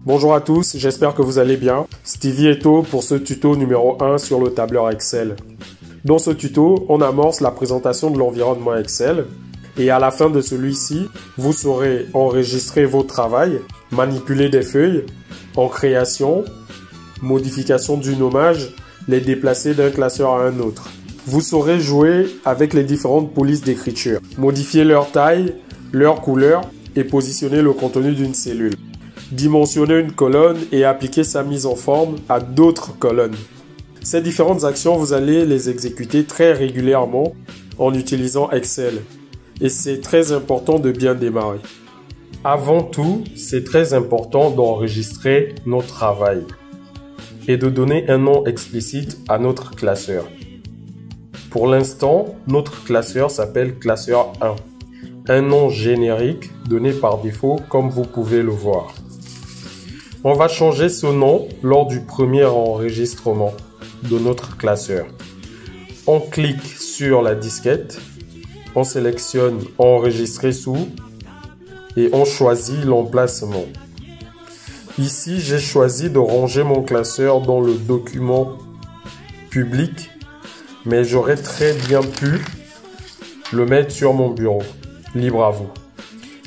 Bonjour à tous, j'espère que vous allez bien. Stevie Eto pour ce tuto numéro 1 sur le tableur Excel. Dans ce tuto, on amorce la présentation de l'environnement Excel et à la fin de celui-ci, vous saurez enregistrer vos travaux, manipuler des feuilles, en création, modification du nommage, les déplacer d'un classeur à un autre. Vous saurez jouer avec les différentes polices d'écriture, modifier leur taille, leur couleur et positionner le contenu d'une cellule. Dimensionner une colonne et appliquer sa mise en forme à d'autres colonnes. Ces différentes actions, vous allez les exécuter très régulièrement en utilisant Excel. Et c'est très important de bien démarrer. Avant tout, c'est très important d'enregistrer notre travail et de donner un nom explicite à notre classeur. Pour l'instant, notre classeur s'appelle classeur 1. Un nom générique donné par défaut comme vous pouvez le voir. On va changer ce nom lors du premier enregistrement de notre classeur. On clique sur la disquette, on sélectionne enregistrer sous et on choisit l'emplacement. Ici, j'ai choisi de ranger mon classeur dans le document public, mais j'aurais très bien pu le mettre sur mon bureau. Libre à vous.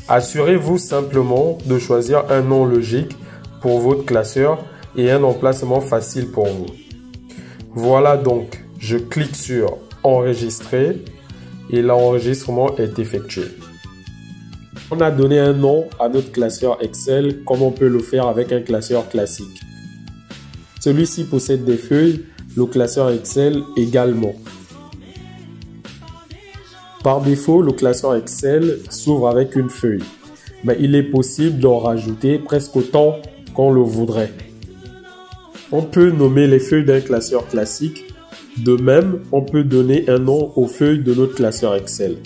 Assurez-vous simplement de choisir un nom logique pour votre classeur et un emplacement facile pour vous. Voilà donc, je clique sur enregistrer et l'enregistrement est effectué. On a donné un nom à notre classeur Excel comme on peut le faire avec un classeur classique. Celui-ci possède des feuilles, le classeur Excel également. Par défaut, le classeur Excel s'ouvre avec une feuille, mais il est possible d'en rajouter presque autant qu'on le voudrait. On peut nommer les feuilles d'un classeur classique. De même, on peut donner un nom aux feuilles de notre classeur Excel.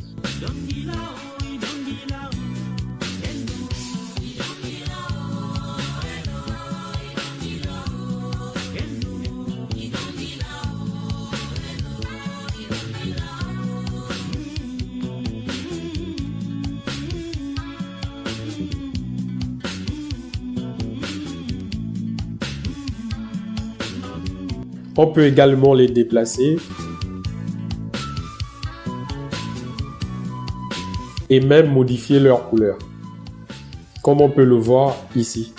On peut également les déplacer et même modifier leur couleur, comme on peut le voir ici.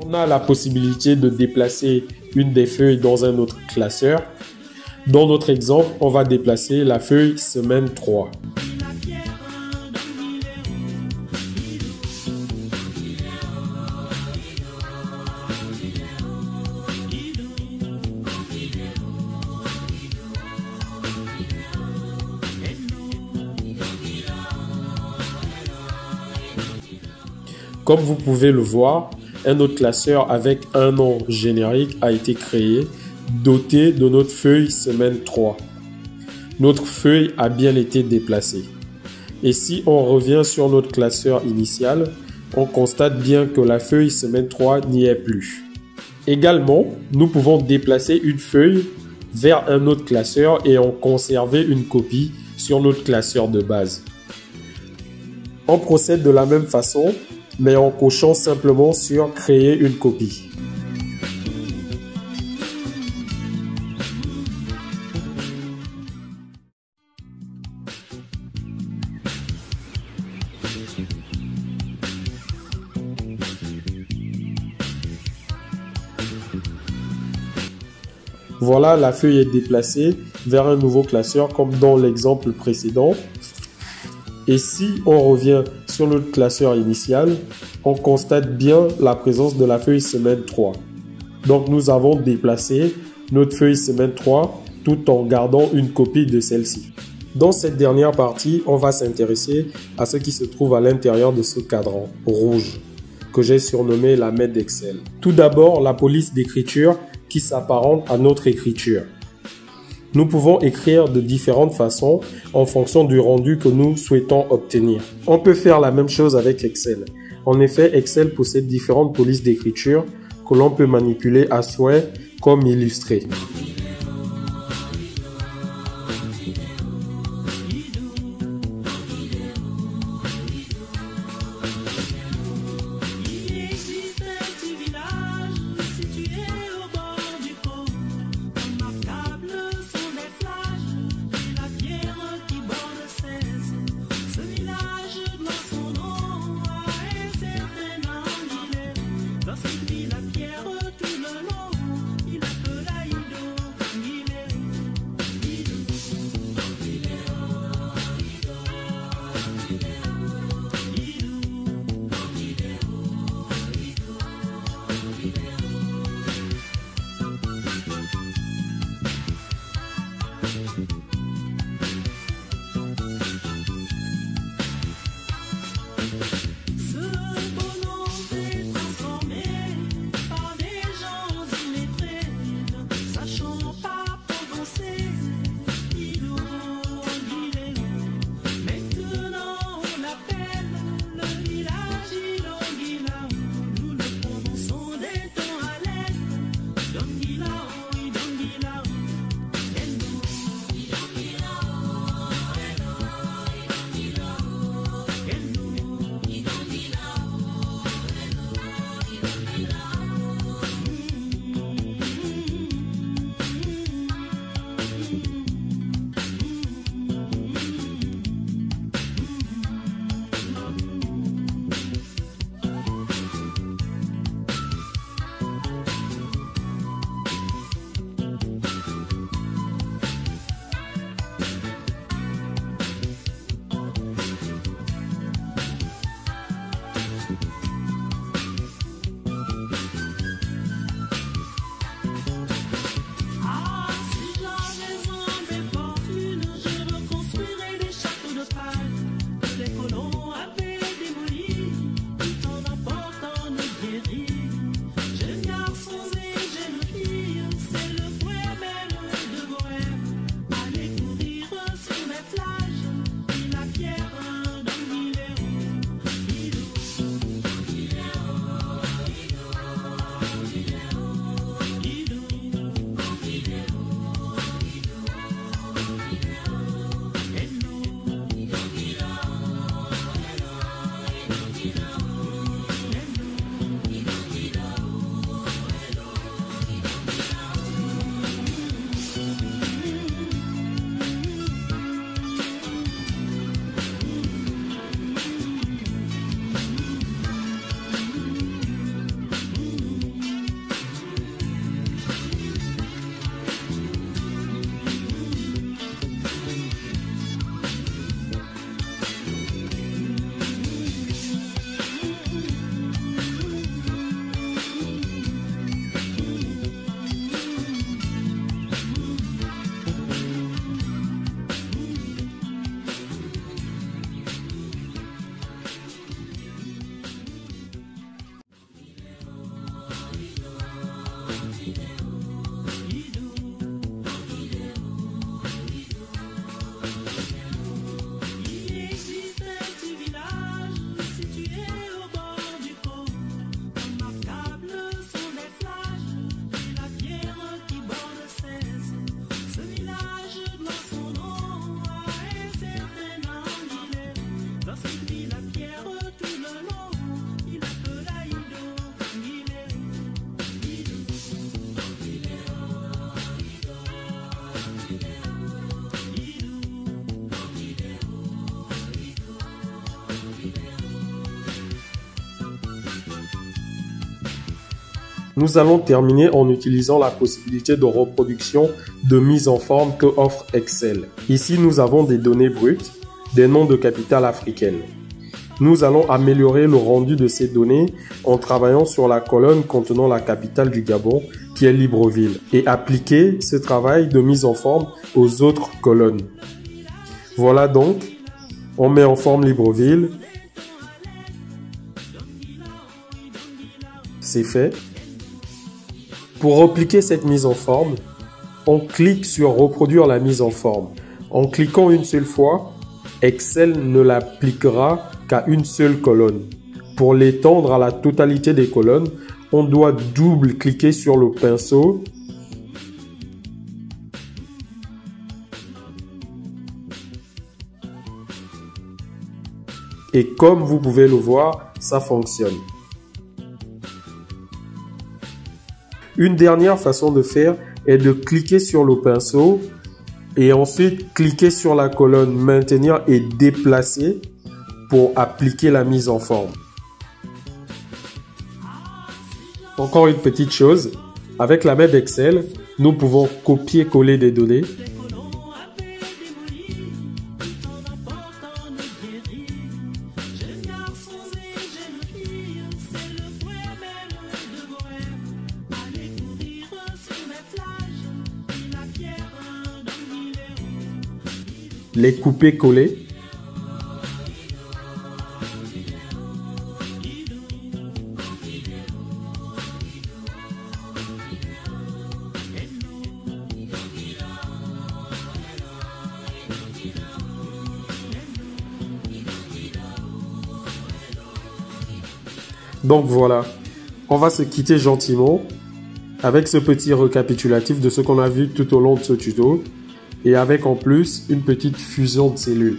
On a la possibilité de déplacer une des feuilles dans un autre classeur. Dans notre exemple, on va déplacer la feuille semaine 3. Comme vous pouvez le voir, un autre classeur avec un nom générique a été créé, doté de notre feuille semaine 3. Notre feuille a bien été déplacée. Et si on revient sur notre classeur initial, on constate bien que la feuille semaine 3 n'y est plus. Également, nous pouvons déplacer une feuille vers un autre classeur et en conserver une copie sur notre classeur de base. On procède de la même façon, mais en cochant simplement sur créer une copie. Voilà, la feuille est déplacée vers un nouveau classeur comme dans l'exemple précédent. Et si on revient sur notre classeur initial, on constate bien la présence de la feuille semaine 3. Donc nous avons déplacé notre feuille semaine 3 tout en gardant une copie de celle-ci. Dans cette dernière partie, on va s'intéresser à ce qui se trouve à l'intérieur de ce cadran rouge que j'ai surnommé la main d'Excel. Tout d'abord, la police d'écriture qui s'apparente à notre écriture. Nous pouvons écrire de différentes façons en fonction du rendu que nous souhaitons obtenir. On peut faire la même chose avec Excel. En effet, Excel possède différentes polices d'écriture que l'on peut manipuler à souhait comme illustré. Nous allons terminer en utilisant la possibilité de reproduction de mise en forme que offre Excel. Ici, nous avons des données brutes, des noms de capitales africaines. Nous allons améliorer le rendu de ces données en travaillant sur la colonne contenant la capitale du Gabon, qui est Libreville, et appliquer ce travail de mise en forme aux autres colonnes. Voilà donc, on met en forme Libreville. C'est fait. Pour repliquer cette mise en forme, on clique sur reproduire la mise en forme. En cliquant une seule fois, Excel ne l'appliquera qu'à une seule colonne. Pour l'étendre à la totalité des colonnes, on doit double-cliquer sur le pinceau et comme vous pouvez le voir, ça fonctionne. Une dernière façon de faire est de cliquer sur le pinceau et ensuite cliquer sur la colonne maintenir et déplacer pour appliquer la mise en forme. Encore une petite chose, avec la main d'Excel, nous pouvons copier-coller des données. Les couper-coller. Donc voilà, on va se quitter gentiment avec ce petit récapitulatif de ce qu'on a vu tout au long de ce tuto et avec en plus une petite fusion de cellules.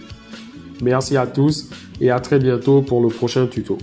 Merci à tous et à très bientôt pour le prochain tuto.